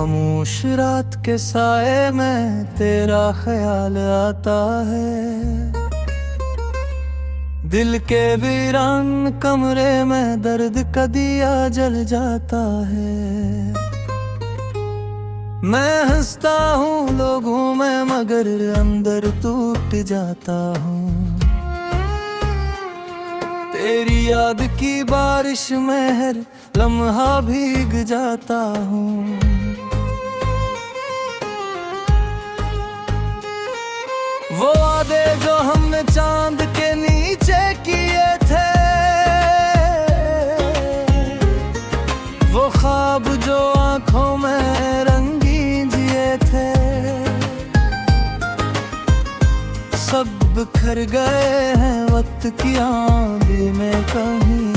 खामोश रात के साए में तेरा ख्याल आता है। दिल के वीरान कमरे में दर्द का दिया जल जाता है। मैं हंसता हूँ लोगों में मगर अंदर टूट जाता हूँ। तेरी याद की बारिश में हर लम्हा भीग जाता हूँ। वो वादे जो हमने चांद के नीचे किए थे, वो ख्वाब जो आंखों में रंगीन जिए थे, सब बिखर गए हैं वक्त की आंधी में कहीं।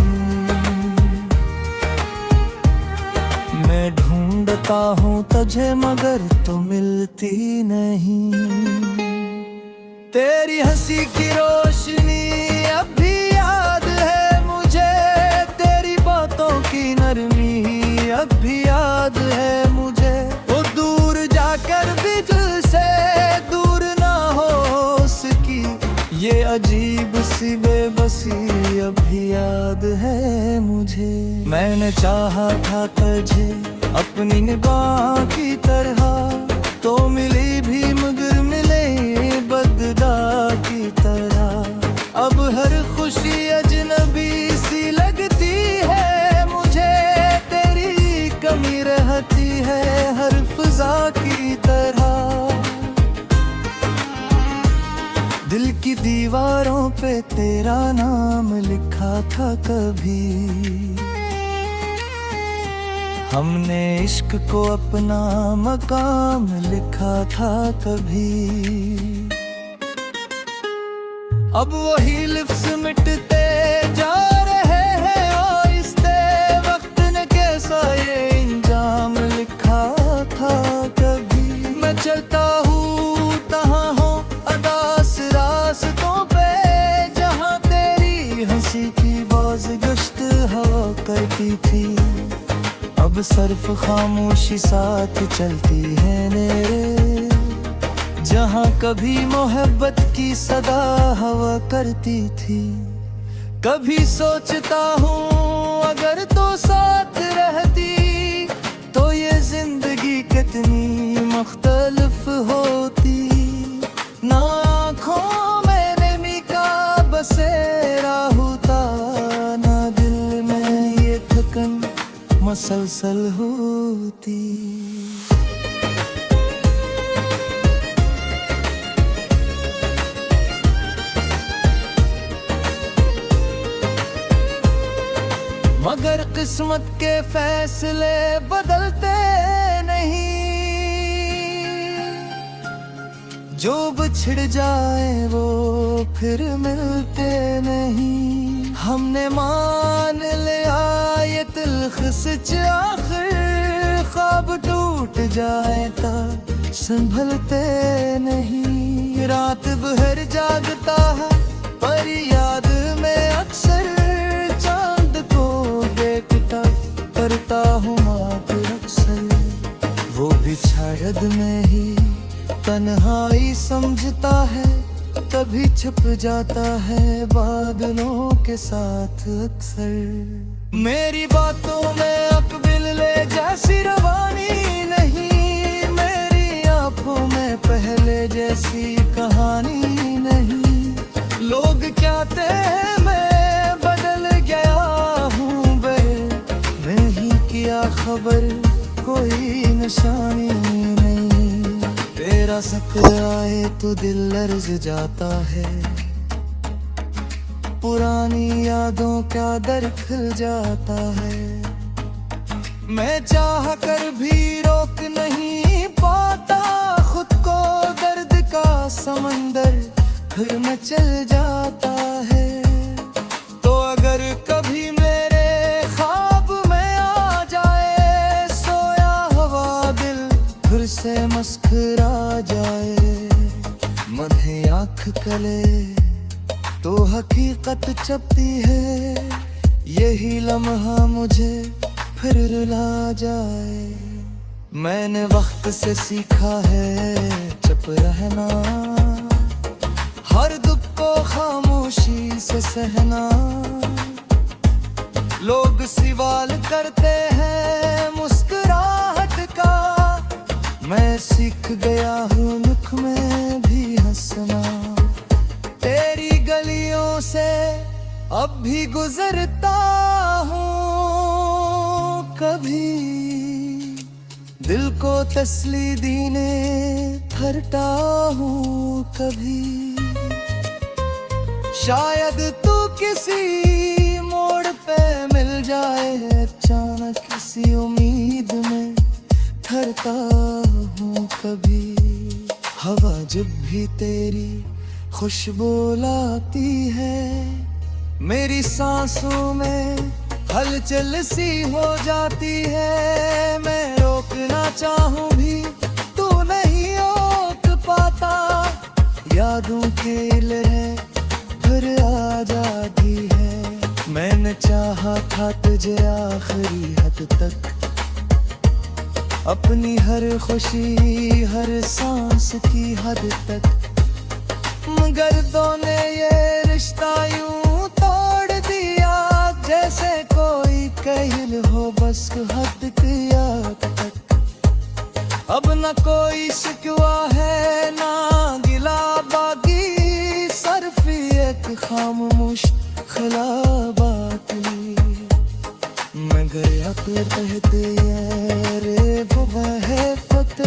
मैं ढूंढता हूँ तुझे मगर तो मिलती नहीं। तेरी हंसी की रोशनी अब भी याद है मुझे, तेरी बातों की नरमी अब भी याद है मुझे। वो दूर जाकर भी दिल से दूर ना हो सकी, ये अजीब सी बेबसी अब भी याद है मुझे। मैंने चाहा था तुझे अपनी निगाह की तरह, तो मिली भी मगर मिले बददा की तरह। अब हर खुशी अजनबी सी लगती है मुझे, तेरी कमी रहती है हर फिजा की तरह। दिल की दीवारों पे तेरा नाम लिखा था कभी, हमने इश्क को अपना मकाम लिखा था कभी। अब वही लिफ्ज़ मिटते जा रहे हैं आहिस्ते, वक्त ने कैसा ये इंजाम लिखा था कभी। मैं चलता हूँ तहाँ हो अदास रास्तों पे, जहाँ तेरी हंसी की बाज़ गश्त हवा करती थी। अब सिर्फ खामोशी साथ चलती है मेरे, जहाँ कभी मोहब्बत की सदा हवा करती थी। कभी सोचता हूँ अगर तो साथ रहती, तो ये जिंदगी कितनी मुख्तलिफ होती। ना आँखों में नमी का बसेरा होता, ना दिल में ये थकन मसलसल होती। मगर किस्मत के फैसले बदलते नहीं, जो बिछड़ जाए वो फिर मिलते नहीं। हमने मान लिया ये तिल्ख सच, आखिर ख्वाब टूट जाए ता संभलते नहीं। रात भर जागता है पर याद में अक्सर, चांद को देखता करता हूँ मात अक्सर। वो भी शायद में ही तन्हाई समझता है, तभी छुप जाता है बादलों के साथ अक्सर। मेरी बातों में अकबिल ले जैसी रवानी नहीं, मेरी आंखों में पहले जैसी कहानी नहीं। लोग कहते हैं मैं बदल गया हूँ बे, नहीं किया खबर कोई निशानी नहीं। तेरा जिक्र आए तो दिल लर्ज जाता है, पुरानी यादों का दर खुल जाता है। मैं चाह कर भी रोक नहीं पाता खुद को, दर्द का समंदर फिर में चल जाता है। तो अगर कभी मेरे ख्वाब में आ जाए सोया हुआ दिल, फिर से मुस्कुरा जाए मधे आँख कले, तो हकीकत छपती है। यही लम्हा मुझे फिर रुला जाए। मैंने वक्त से सीखा है चुप रहना, हर दुख को खामोशी से सहना। लोग सवाल करते हैं मुस्कुराहट का, मैं सीख गया हूँ दुख में भी हंसना। तेरी गलियों से अब भी गुजरता हूँ, कभी दिल को तसल्ली देने ठहरता हूँ, कभी शायद तू किसी मोड़ पे मिल जाए, अचानक किसी उम्मीद में ठहरता हूँ कभी। हवा जब भी तेरी खुशबू लाती है, मेरी सांसों में हलचल सी हो जाती है। मैं रोकना चाहूं भी तू नहीं रोक पाता, यादों के लहरें फिर आ जाती है। मैंने चाहा था तुझे आखिरी हद तक, अपनी हर खुशी हर सांस की हद तक, मगर तूने ये रिश्ता यूं तोड़ दिया, जैसे कोई कहल हो बस हद की याद तक। अब न कोई शिकवा है ना गिला बागी, सिर्फ एक खामोश खिलाबात मैं गया तो कहते रे वो है फकत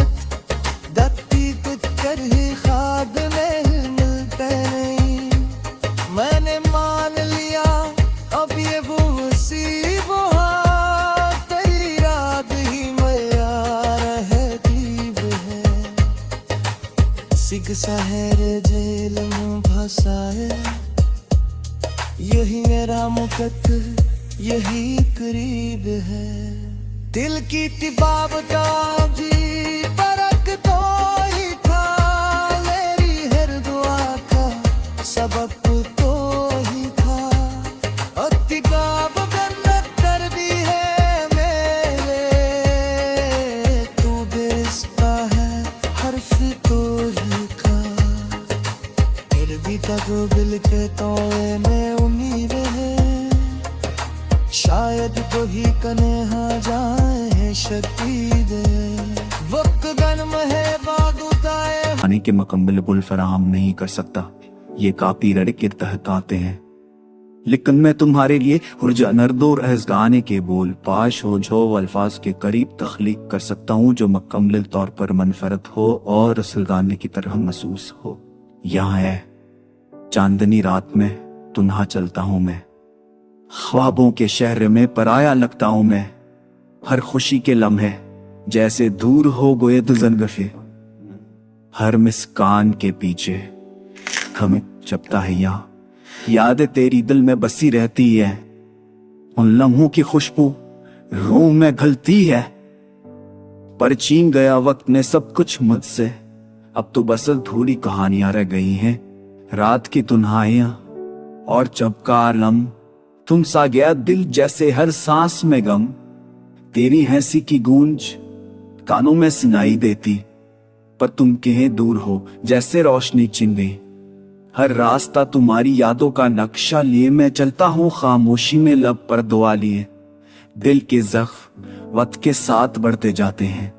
दत्ती कुछ कर ही खाद में मिलते नहीं। मैंने मान लिया अब ये वो मुसीब तेरी रात ही मैयार है दीब है। सिग सहर जेल में फंसाए, यही मेरा मुकत यही करीब है। दिल की तिबाब का जी परक तो ही था, मेरी हर दुआ का सबक तो ही था। और तिबाब गन्नत भी है मेरे, तू बेस्ता है हर्फ तो ही का। फिर भी तक दिल के तोड़े में उम्मीद है, शायद तो ही कन्हा जाए शक्ति दे। वक्त गन है बागुताए आने के मुकम्मल गुल फराहम नहीं कर सकता, ये काफी रड़ के तहत आते हैं। लेकिन मैं तुम्हारे लिए हुर्जा नरदोर गाने के बोल पाश हो जो अल्फाज के करीब तख्लीक कर सकता हूँ, जो मुकम्मल तौर पर मनफरद हो और असल गाने की तरह महसूस हो। यहाँ है चांदनी रात में तुन्हा चलता हूँ मैं, ख्वाबों के शहर में पराया लगता हूं मैं। हर खुशी के लम्हे जैसे दूर हो गए दुजनगफे, हर मुस्कान के पीछे हमें चपता है यहाँ। याद तेरी दिल में बसी रहती है, उन लम्हों की खुशबू रूह में घलती है। पर छीन गया वक्त ने सब कुछ मुझसे, अब तो बस अधूरी कहानियां रह गई हैं। रात की तन्हाइयां और चमकार लम्ह, तुम सा गया दिल जैसे हर सांस में गम। तेरी हंसी की गूंज कानों में सुनाई देती, पर तुम कहीं दूर हो जैसे रोशनी छिन गई। हर रास्ता तुम्हारी यादों का नक्शा लिए मैं चलता हूँ खामोशी में लब पर दुआ लिए। दिल के जख्म वक्त के साथ बढ़ते जाते हैं,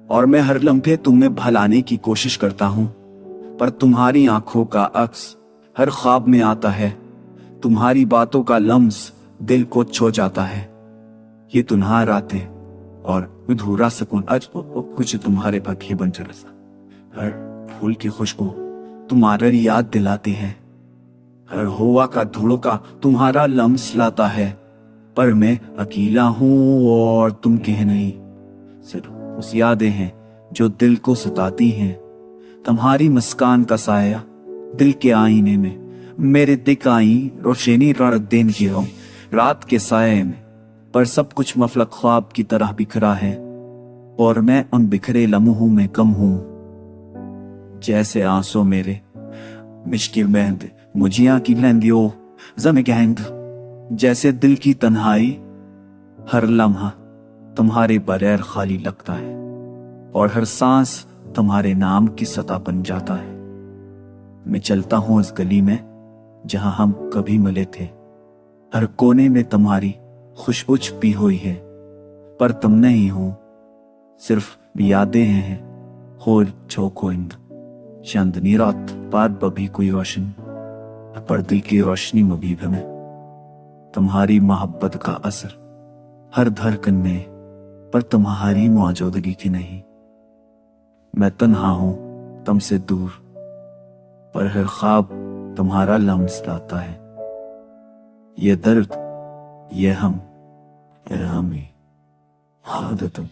और मैं हर लम्हे तुम्हें भलाने की कोशिश करता हूँ, पर तुम्हारी आंखों का अक्स हर ख्वाब में आता है। तुम्हारी बातों का लम्स दिल को छो जाता है। ये तुन्हा रातें और अधूरा सुकून आज कुछ तुम्हारे पक्षी बन चला। हर फूल की खुशबू तुम्हारी याद दिलाती है, हर हवा का धुड़का तुम्हारा लम्स लाता है। पर मैं अकेला हूँ और तुम कह नहीं, सिर्फ उस यादें हैं जो दिल को सताती हैं। तुम्हारी मुस्कान का साया दिल के आईने में मेरे दिखाई रोशनी रख देन की हो रात के साये में। पर सब कुछ मफलक ख्वाब की तरह बिखरा है, और मैं उन बिखरे लम्हों में कम हूँ। जैसे आंसू मेरे मुश्किल मेहंद मुझिया की लेंदियो जमे गहंद, जैसे दिल की तन्हाई हर लम्हा तुम्हारे बगैर खाली लगता है। और हर सांस तुम्हारे नाम की सता बन जाता है। मैं चलता हूं इस गली में जहां हम कभी मिले थे, हर कोने में तुम्हारी खुशबू छुपी हुई है, पर तुम नहीं हो, सिर्फ यादें हैं। होल चौकोइंद चांदनी रात बाद बभी कोई रोशन, पर दिल की रोशनी में भी भमे तुम्हारी मोहब्बत का असर हर धड़कन में, पर तुम्हारी मौजूदगी की नहीं। मैं तन्हा हूं तुमसे दूर, पर हर ख्वाब तुम्हारा लम्स लाता है। ये दर्द, ये हम ही आदतों।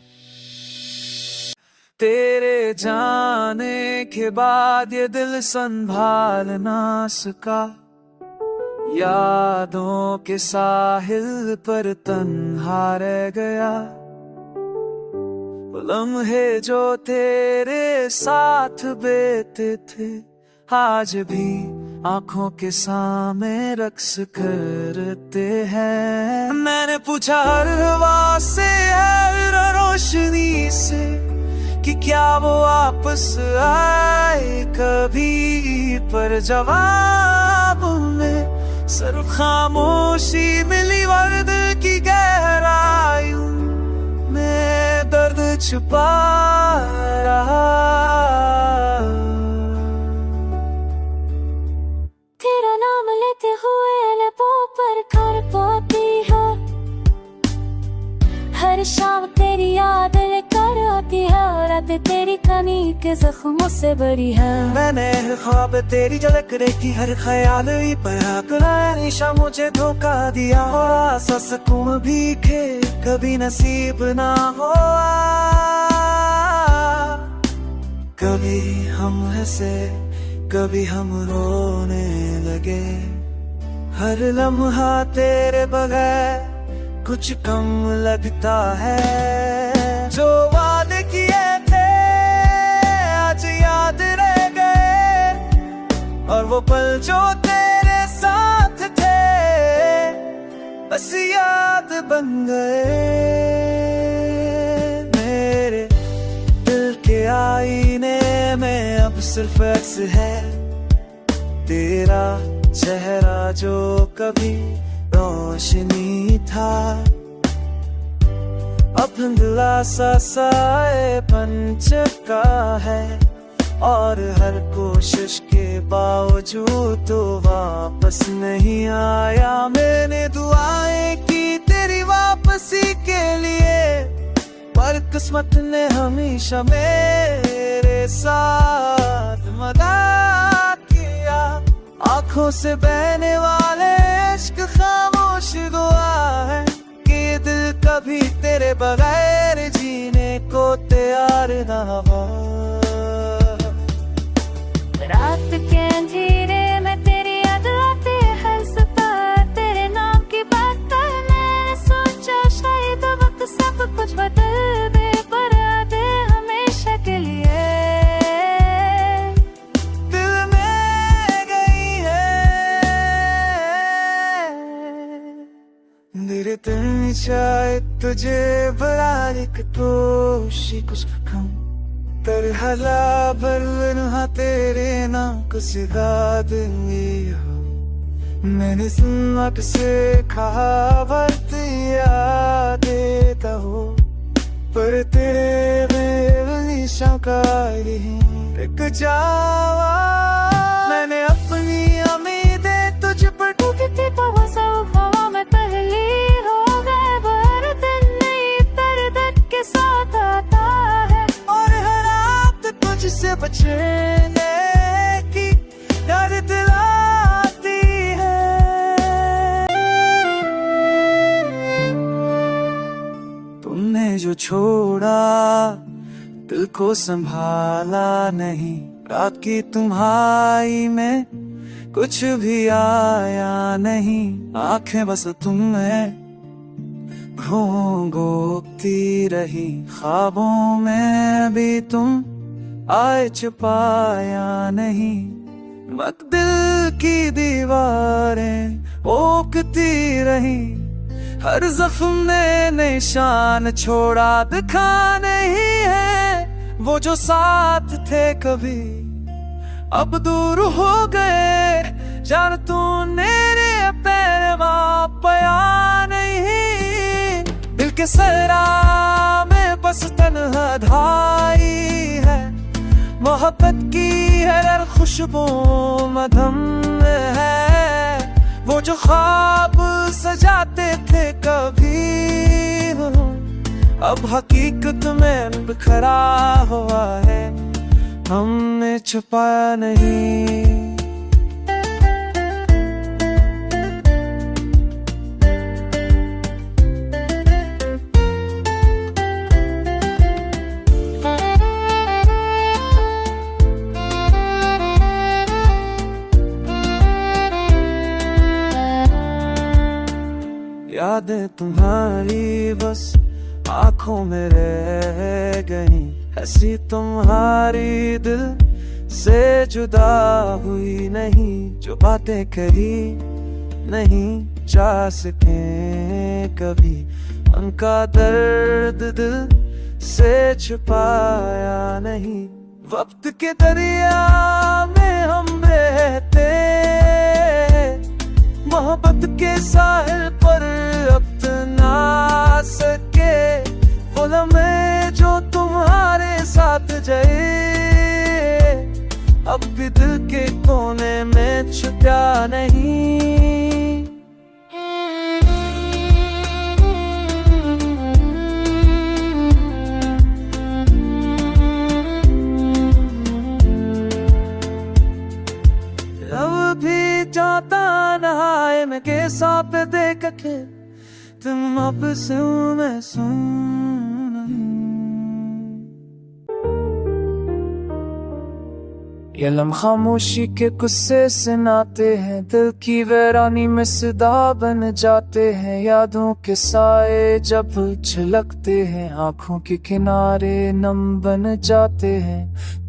तेरे जाने के बाद ये दिल संभाल ना सका, यादों के साहिल पर तन्हा रह गया। वो लम्हे जो तेरे साथ बीते थे आज भी आंखों के सामने रक्स करते हैं। मैंने पूछा हर हवा से, हर रोशनी से कि क्या वो वापस आए कभी, पर जवाब में सिर्फ खामोशी मिली। वर्द की गहराइयों में दर्द छुपा रहा। तेरा नाम लेते हुए लबों पर कर पाती है, हर शाम तेरी याद लेकर आती है, रात तेरी कमी के जख्मों से भरी है। मैंने हर ख्वाब तेरी झलक देखी, हर ख्याल ही पराया निशा मुझे धोखा दिया। आसा सुकून भी खे कभी नसीब ना हुआ। कभी हम हंसे कभी हम रोने लगे, हर लम्हा तेरे बगैर कुछ कम लगता है। जो वादे किए थे आज याद रह गए, और वो पल जो तेरे साथ थे बस याद बन गए। मेरे दिल के आईने में अब सिर्फ अक्स है तेरा चेहरा जो कभी रोशनी था। अब धुंधला सा साए बन चुका है, और हर कोशिश के बावजूद तो वापस नहीं आया। मैंने दुआएं की तेरी वापसी के लिए, पर किस्मत ने हमेशा मेरे साथ मदद किया। आंखों से बहने वाले इश्क खामोश दुआ है कि दिल कभी तेरे बगैर जीने को तैयार ना हो। रात के अंधेरे में तेरी याद आती है, सताए तेरे नाम की बात पर मैंने सोचा शायद वक्त सब कुछ बदल दे, पर दे हमेशा के लिए दिल में गई है मेरे दिल चाहे तुझे बरारिक तोशी कुछ कम तर हला बरहा तेरे ना कुछ गाद हो। मैंने सुनट से कहा वक्त याद देता हो, पर तेरे निशा का एक जावा। मैंने अपनी उम्मीदें तुझ पर टूटी थी, पर सब हवा में पहली हो गए। हर दिन नई दर्द के साथ आता है, और हर रात तुझसे बचने की याद दिलाती है। तुमने जो छोड़ा दिल को संभाला नहीं, रात की तुम्हारी में कुछ भी आया नहीं। आंखें बस तुम्हें घोंघती रही, ख्वाबों में भी तुम आए छुपाया नहीं। मत दिल की दीवारें ओकती रही, हर जख्म ने निशान छोड़ा दिखा नहीं है। वो जो साथ थे कभी अब दूर हो गए। जान तूने रे पैरवा पया नहीं, दिल के सरा में बस तन्हा धाई है। मोहब्बत की हर खुशबू मधम है, वो जो ख्वाब सजाते थे कभी अब हकीकत में बिखरा हुआ है, हमने छुपाया नहीं। यादें तुम्हारी बस आंखों में रह गई, हंसी तुम्हारी दिल से जुदा हुई नहीं। जो बातें कही नहीं जा सके कभी, उनका दर्द दिल से छुपाया नहीं। वक्त के दरिया में हम बहते, मोहब्बत के साहिल पर अब ना सके। वो लम्हे जो तुम्हारे साथ गए अब भी दिल के कोने में छुपा नहीं। अब भी जाता नहाए में के साथ देख के तुम अब से मैं ये लम्हा खामोशी के गुस्से से नाते हैं, दिल की वीरानी में सदा बन जाते हैं। यादों के साए जब झलकते हैं, आंखों के किनारे नम बन जाते हैं।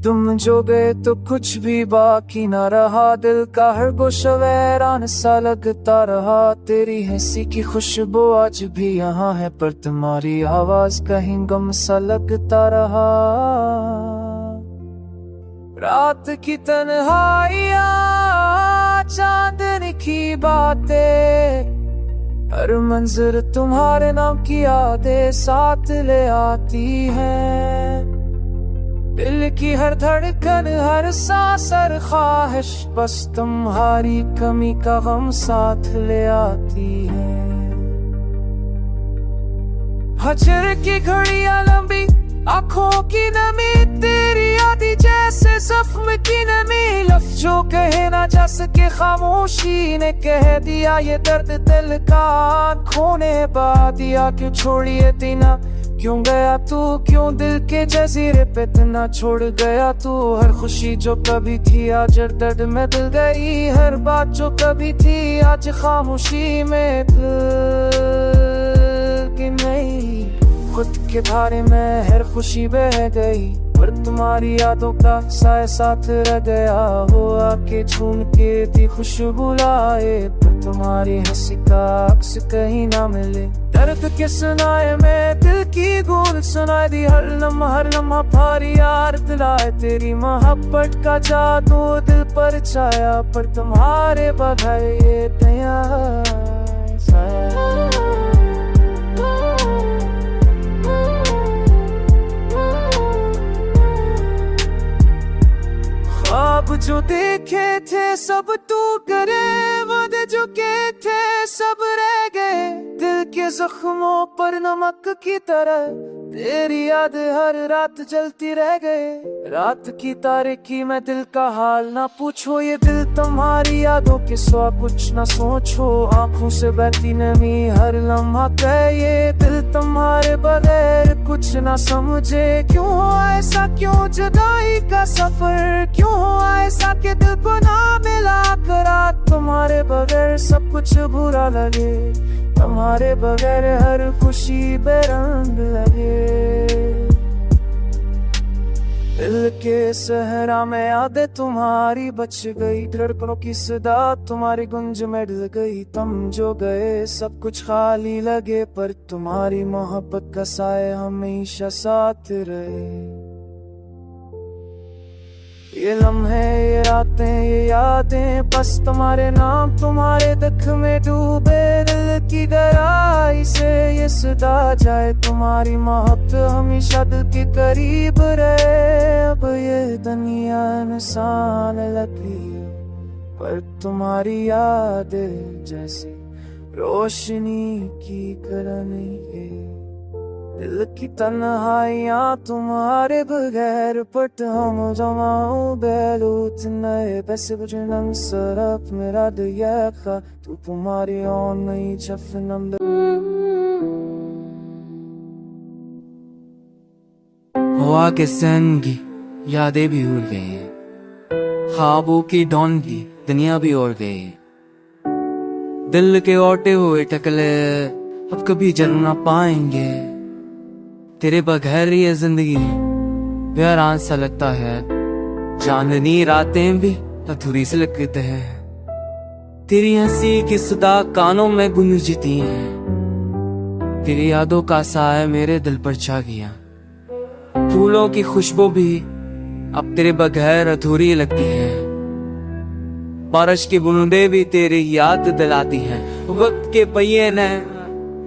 तुम जो गए तो कुछ भी बाकी ना रहा, दिल का हर गोशा वैरान सा लगता रहा। तेरी हंसी की खुशबू आज भी यहाँ है, पर तुम्हारी आवाज कहीं गम सा लगता रहा। रात की तन्हाइयाँ चांदनी की बातें, हर मंजर तुम्हारे नाम की यादें साथ ले आती है। दिल की हर धड़कन हर सांस हर ख्वाहिश बस तुम्हारी कमी का गम साथ ले आती है। हजर की घड़ियां लंबी आंखों की नमी, तेरी यादी जैसे जख्म की नमी। लफ्ज़ जो कहे ना जा सके खामोशी ने कह दिया, ये दर्द दिल का आँखों ने बहा दिया। क्यों छोड़िए तीना क्यों गया तू, क्यों दिल के जजीरे पे इतना छोड़ गया तू। हर खुशी जो कभी थी आज दर्द में दिल गई, हर बात जो कभी थी आज खामोशी में दिल की नहीं। खुद के धारे में हर खुशी बह गई, पर तुम्हारी यादों का साए साथ रह गया। हो आके झूम के थी खुशबू लाए, पर तुम्हारी हंसी का अक्स कहीं ना मिले। दर्द के सुनाए में दिल की गूंज सुनाई दी, हर लम्हा भारी यार दिलाए। तेरी मोहब्बत का जादू दिल पर छाया, पर तुम्हारे बगैर ये दया ख्वाब जो देखे थे सब टूट गए, वादे जो के थे सब रह गए। दिल के जख्मों पर नमक की तरह तेरी याद हर रात जलती रह गए। रात की तारीकी में दिल का हाल ना पूछो, ये दिल तुम्हारी यादों के सिवा कुछ ना सोचो। आंखों से बहती नमी हर लम्हा कहे, ये दिल तुम्हारे बगैर कुछ ना समझे। क्यों हो ऐसा, क्यों जुदाई का सफर, क्यों हो ऐसा कि दिल को ना मिला करा। तुम्हारे बगैर सब कुछ बुरा लगे, तुम्हारे बगैर हर खुशी बेरंग लगे। दिल के सहरा में यादें तुम्हारी बच गई, धड़कनों की सदा तुम्हारी गुंज में डल गई। तुम जो गए सब कुछ खाली लगे, पर तुम्हारी मोहब्बत का साया हमेशा साथ रहे। ये लम्हे, ये रातें, ये यादें, बस तुम्हारे नाम, तुम्हारे दुख में डूबे। दिल की गहराई से ये सदा जाए, तुम्हारी मोहब्बत हमेशा दिल के करीब रहे। अब ये दुनिया इंसान लगी, पर तुम्हारी याद जैसे रोशनी की किरण है। दिल की तन्हाइयाँ तुम्हारे बगैर, पट हम जमाऊं बैलूत नए पैसे बजनम सरफ मेरा दिया खा, तू तुम्हारी और नहीं जफनम। हवा के संग की यादें भी उड़ गई, ख्वाबों की डॉन की दुनिया भी उड़ गई। दिल के ओटे हुए टकले अब कभी जन्म ना पाएंगे। तेरे बगैर ये जिंदगी बेरान सा लगता है, चांदनी रातें भी अधूरी से लगते हैं। तेरी हंसी की सदा कानों में गूंजती है, तेरी यादों का साया मेरे दिल पर छा गया। फूलों की खुशबू भी अब तेरे बगैर अधूरी लगती है। बारिश की बूंदे भी तेरी याद दिलाती हैं। वक्त के पहिए ने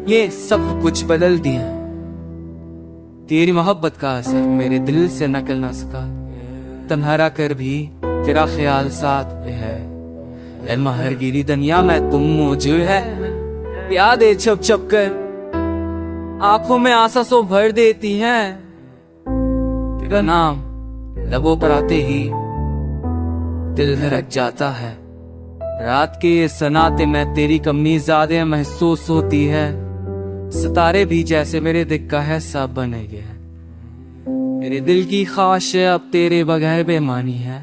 ये सब कुछ बदल दिया। तेरी मोहब्बत का असर मेरे दिल से नकल ना सका, तन्हारा कर भी तेरा ख्याल साथ में है। महर गिरी दुनिया में तुम मौजूद है, यादें छप छप कर आंखों में आंसू भर देती हैं। तेरा नाम लबों पर आते ही दिल धड़क जाता है। रात के ये सनाते में तेरी कमी ज्यादा महसूस होती है। सितारे भी जैसे मेरे दिल का हिस्सा बने गए। मेरे दिल की ख्वाहिश अब तेरे बगैर बेमानी है।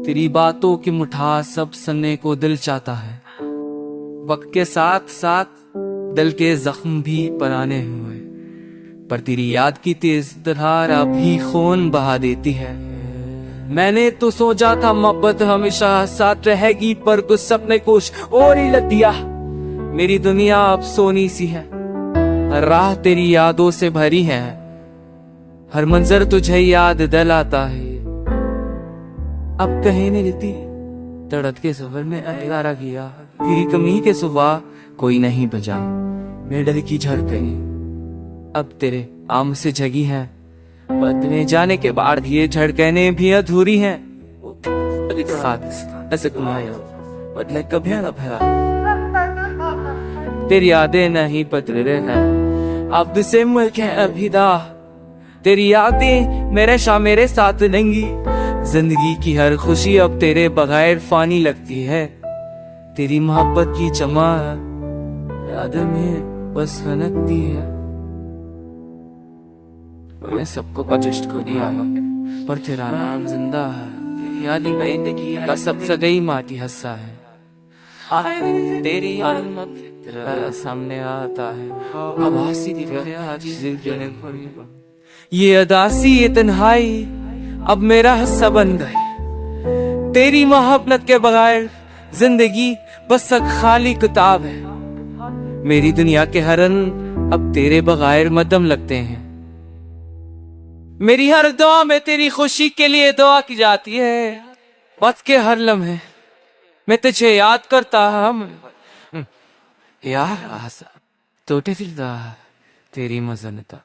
तेरी बातों की मिठास सब सुनने को दिल चाहता है। वक्त के साथ साथ दिल के जख्म भी पुराने हुए, पर तेरी याद की तेज धार अभी खून बहा देती है। मैंने तो सोचा था मोहब्बत हमेशा साथ रहेगी, पर कुछ सपने कुछ और ही लग दिया। मेरी दुनिया अब सोनी सी है, राह तेरी यादों से भरी है। हर मंजर तुझे याद दिलाता है। अब कहीं नहीं रहती तड़प के सफर में अंधेरा किया। तेरी कमी के सुबह कोई नहीं बजा। मेरे डर की झड़कें अब तेरे आम से जगी है। बदले जाने के बाद ये झड़कें भी अधूरी हैं। ऐसे बदले कभी न भरा, तेरी यादें नहीं बदल रहे हैं। अब से मुल्क है अभिदा, तेरी यादें मेरे शाह मेरे साथ रहेंगी। जिंदगी की हर खुशी अब तेरे बगैर फानी लगती है। तेरी मोहब्बत की चमक याद में बस हनकती है। मैं सबको कष्ट को दिया, पर तेरा नाम जिंदा है। तेरी याद जिंदगी का सबसे गई माटी हस्सा है। तेरी तेरा सामने आता है। ये अदासी ये तन्हाई अब मेरा हिस्सा बन गई। तेरी मोहब्बत के बगैर जिंदगी बस एक खाली किताब है। मेरी दुनिया के हरन अब तेरे बगैर मदम लगते हैं। मेरी हर दुआ में तेरी खुशी के लिए दुआ की जाती है। वक्त के हर लम्हे मैं तुझे याद करता हम यार आसा तो तेरी मजनता।